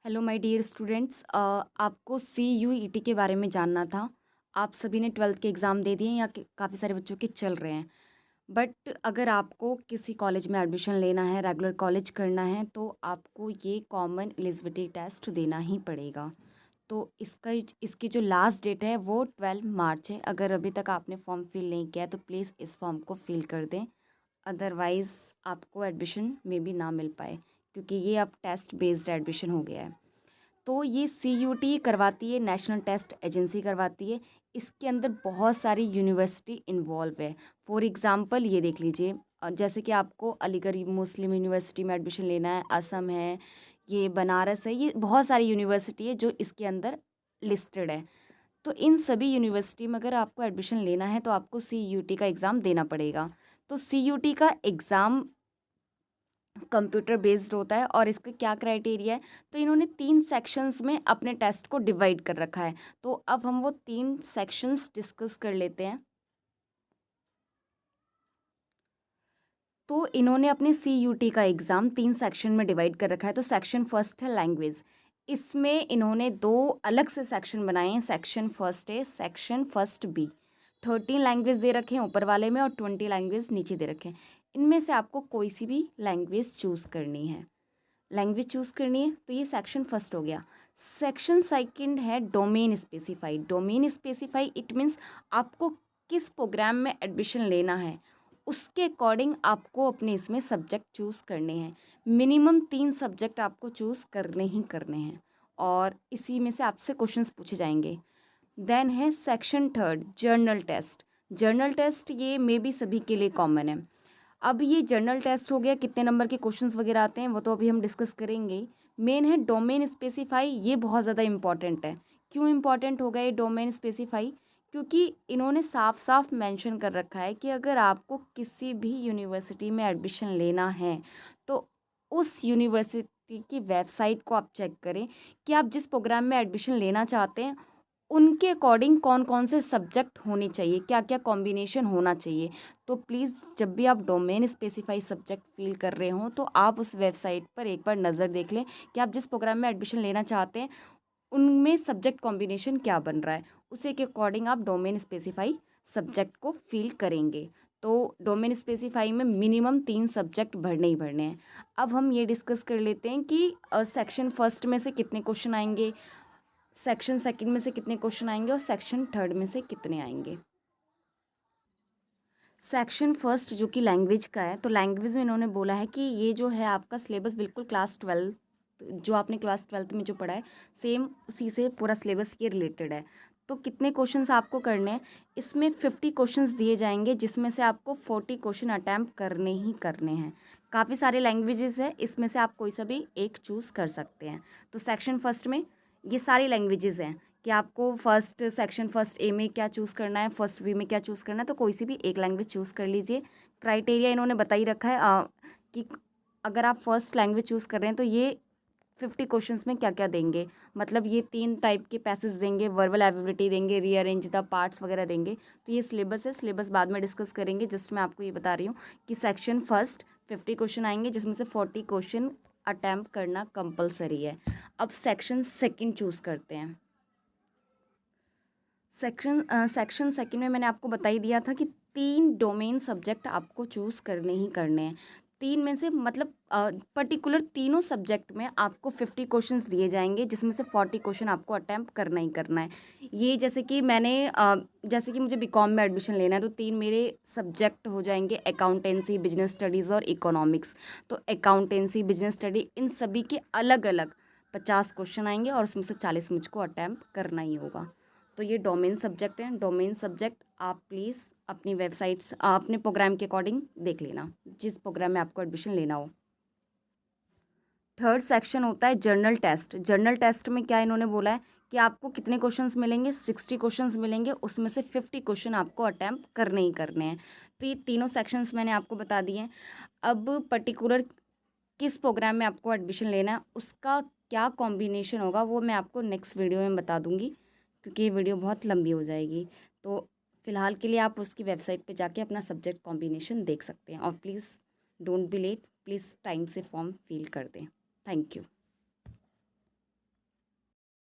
Hello my dear students, आपको CUET के बारे में जानना था। आप सभी ने 12th के एग्ज़ाम दे दिए हैं या काफ़ी सारे बच्चों के चल रहे हैं। बट अगर आपको किसी कॉलेज में एडमिशन लेना है, रेगुलर कॉलेज करना है, तो आपको ये कॉमन एलिजिबिलिटी टेस्ट देना ही पड़ेगा। तो इसकी जो लास्ट डेट है वो 12 मार्च है। अगर अभी तक आपने फॉर्म फिल नहीं किया है तो प्लीज़ इस फॉर्म को फिल कर दें, अदरवाइज़ आपको एडमिशन में भी ना मिल पाए, क्योंकि ये अब टेस्ट बेस्ड एडमिशन हो गया है। तो ये CUT करवाती है, नेशनल टेस्ट एजेंसी करवाती है। इसके अंदर बहुत सारी यूनिवर्सिटी इन्वॉल्व है। फॉर एग्ज़ाम्पल ये देख लीजिए, जैसे कि आपको अलीगढ़ मुस्लिम यूनिवर्सिटी में एडमिशन लेना है, असम है, ये बनारस है, ये बहुत सारी यूनिवर्सिटी है जो इसके अंदर लिस्टेड है। तो इन सभी यूनिवर्सिटी में अगर आपको एडमिशन लेना है तो आपको CUT का एग्ज़ाम देना पड़ेगा। तो CUT का एग्ज़ाम कंप्यूटर बेस्ड होता है और इसका क्या क्राइटेरिया है, तो इन्होंने 3 सेक्शंस में अपने टेस्ट को डिवाइड कर रखा है। तो अब हम वो 3 सेक्शंस डिस्कस कर लेते हैं। तो इन्होंने अपने CUT का एग्ज़ाम 3 सेक्शन में डिवाइड कर रखा है। तो सेक्शन फर्स्ट है लैंग्वेज। इसमें इन्होंने 2 अलग से सेक्शन बनाए हैं। Section first A, section first B. 13 language दे रखे हैं ऊपर वाले में और 20 लैंग्वेज नीचे दे रखे हैं। इनमें से आपको कोई सी भी लैंग्वेज चूज़ करनी है। लैंग्वेज चूज़ करनी है, तो ये सेक्शन फर्स्ट हो गया। सेक्शन सेकंड है domain specify. Domain specify it means आपको किस प्रोग्राम में एडमिशन लेना है, उसके अकॉर्डिंग आपको अपने इसमें सब्जेक्ट चूज़ करने हैं। मिनिमम 3 सब्जेक्ट आपको चूज़ करने ही करने हैं और इसी में से आपसे क्वेश्चंस पूछे जाएंगे। देन है section third general test. General test ये मे बी सभी के लिए कॉमन है। अब ये जर्नल टेस्ट हो गया, कितने नंबर के क्वेश्चंस वगैरह आते हैं वो तो अभी हम डिस्कस करेंगे। मेन है डोमेन स्पेसिफाई, ये बहुत ज़्यादा इंपॉर्टेंट है। क्यों इंपॉर्टेंट हो गया ये डोमेन स्पेसिफाई? क्योंकि इन्होंने साफ साफ मेंशन कर रखा है कि अगर आपको किसी भी यूनिवर्सिटी में एडमिशन लेना है तो उस यूनिवर्सिटी की वेबसाइट को आप चेक करें कि आप जिस प्रोग्राम में एडमिशन लेना चाहते हैं उनके अकॉर्डिंग कौन कौन से सब्जेक्ट होने चाहिए, क्या क्या कॉम्बिनेशन होना चाहिए। तो प्लीज़ जब भी आप डोमेन स्पेसिफाई सब्जेक्ट फील कर रहे हों तो आप उस वेबसाइट पर एक बार नज़र देख लें कि आप जिस प्रोग्राम में एडमिशन लेना चाहते हैं उनमें सब्जेक्ट कॉम्बिनेशन क्या बन रहा है। उसी के अकॉर्डिंग आप डोमेन स्पेसिफाई सब्जेक्ट को फील करेंगे। तो डोमेन स्पेसिफाई में मिनिमम 3 सब्जेक्ट भरने ही भरने हैं। अब हम ये डिस्कस कर लेते हैं कि सेक्शन फर्स्ट में से कितने क्वेश्चन आएंगे, सेक्शन सेकंड में से कितने क्वेश्चन आएंगे और सेक्शन थर्ड में से कितने आएंगे। सेक्शन फर्स्ट जो कि लैंग्वेज का है, तो लैंग्वेज में इन्होंने बोला है कि ये जो है आपका सिलेबस बिल्कुल क्लास 12 जो आपने क्लास 12 में जो पढ़ा है सेम उसी से पूरा सिलेबस ये रिलेटेड है। तो कितने क्वेश्चंस आपको करने हैं, इसमें 50 क्वेश्चंस दिए जाएंगे जिसमें से आपको 40 क्वेश्चन अटैम्प्ट करने ही करने हैं। काफ़ी सारे लैंग्वेजेस है, इसमें से आप कोई सा भी एक चूज़ कर सकते हैं। तो सेक्शन फर्स्ट में ये सारी लैंग्वेजेस हैं कि आपको फर्स्ट सेक्शन फर्स्ट ए में क्या चूज़ करना है, फर्स्ट बी में क्या चूज़ करना है, तो कोई सी भी एक लैंग्वेज चूज़ कर लीजिए। क्राइटेरिया इन्होंने बता ही रखा है कि अगर आप फर्स्ट लैंग्वेज चूज़ कर रहे हैं तो ये 50 क्वेश्चंस में क्या क्या देंगे, मतलब ये 3 टाइप के पैसेज देंगे, वर्बल एबिलिटी देंगे, रीअरेंज द पार्ट्स वगैरह देंगे। तो ये सिलेबस है, सिलेबस बाद में डिस्कस करेंगे। जस्ट मैं आपको ये बता रही हूँ कि सेक्शन फर्स्ट 50 क्वेश्चन आएंगे जिसमें से 40 क्वेश्चन अटैम्प्ट करना कंपलसरी है। अब सेक्शन सेकंड चूज़ करते हैं। सेक्शन सेकंड में मैंने आपको बता ही दिया था कि 3 डोमेन सब्जेक्ट आपको चूज़ करने ही करने हैं। 3 में से मतलब पर्टिकुलर तीनों सब्जेक्ट में आपको 50 क्वेश्चंस दिए जाएंगे जिसमें से 40 क्वेश्चन आपको अटैम्प्ट करना ही करना है। ये जैसे कि जैसे कि मुझे बीकॉम में एडमिशन लेना है तो 3 मेरे सब्जेक्ट हो जाएंगे, अकाउंटेंसी, बिजनेस स्टडीज़ और इकोनॉमिक्स। तो अकाउंटेंसी, बिजनेस स्टडी, इन सभी के अलग अलग 50 क्वेश्चन आएंगे और उसमें से 40 मुझको अटैम्प्ट करना ही होगा। तो ये डोमेन सब्जेक्ट हैं। डोमेन सब्जेक्ट आप प्लीज़ अपनी वेबसाइट्स अपने प्रोग्राम के अकॉर्डिंग देख लेना जिस प्रोग्राम में आपको एडमिशन लेना हो। थर्ड सेक्शन होता है जर्नल टेस्ट। जर्नल टेस्ट में क्या इन्होंने बोला है कि आपको कितने क्वेश्चंस मिलेंगे, 60 क्वेश्चंस मिलेंगे, उसमें से 50 क्वेश्चन आपको अटैम्प्ट करने ही करने हैं। तो ये तीनों सेक्शंस मैंने आपको बता दिए हैं। अब पर्टिकुलर किस प्रोग्राम में आपको एडमिशन लेना है उसका क्या कॉम्बिनेशन होगा वो मैं आपको नेक्स्ट वीडियो में बता दूंगी, क्योंकि ये वीडियो बहुत लंबी हो जाएगी। तो फ़िलहाल के लिए आप उसकी वेबसाइट पे जाके अपना सब्जेक्ट कॉम्बिनेशन देख सकते हैं और please don't be late, please time से फॉर्म फिल कर दें। Thank you.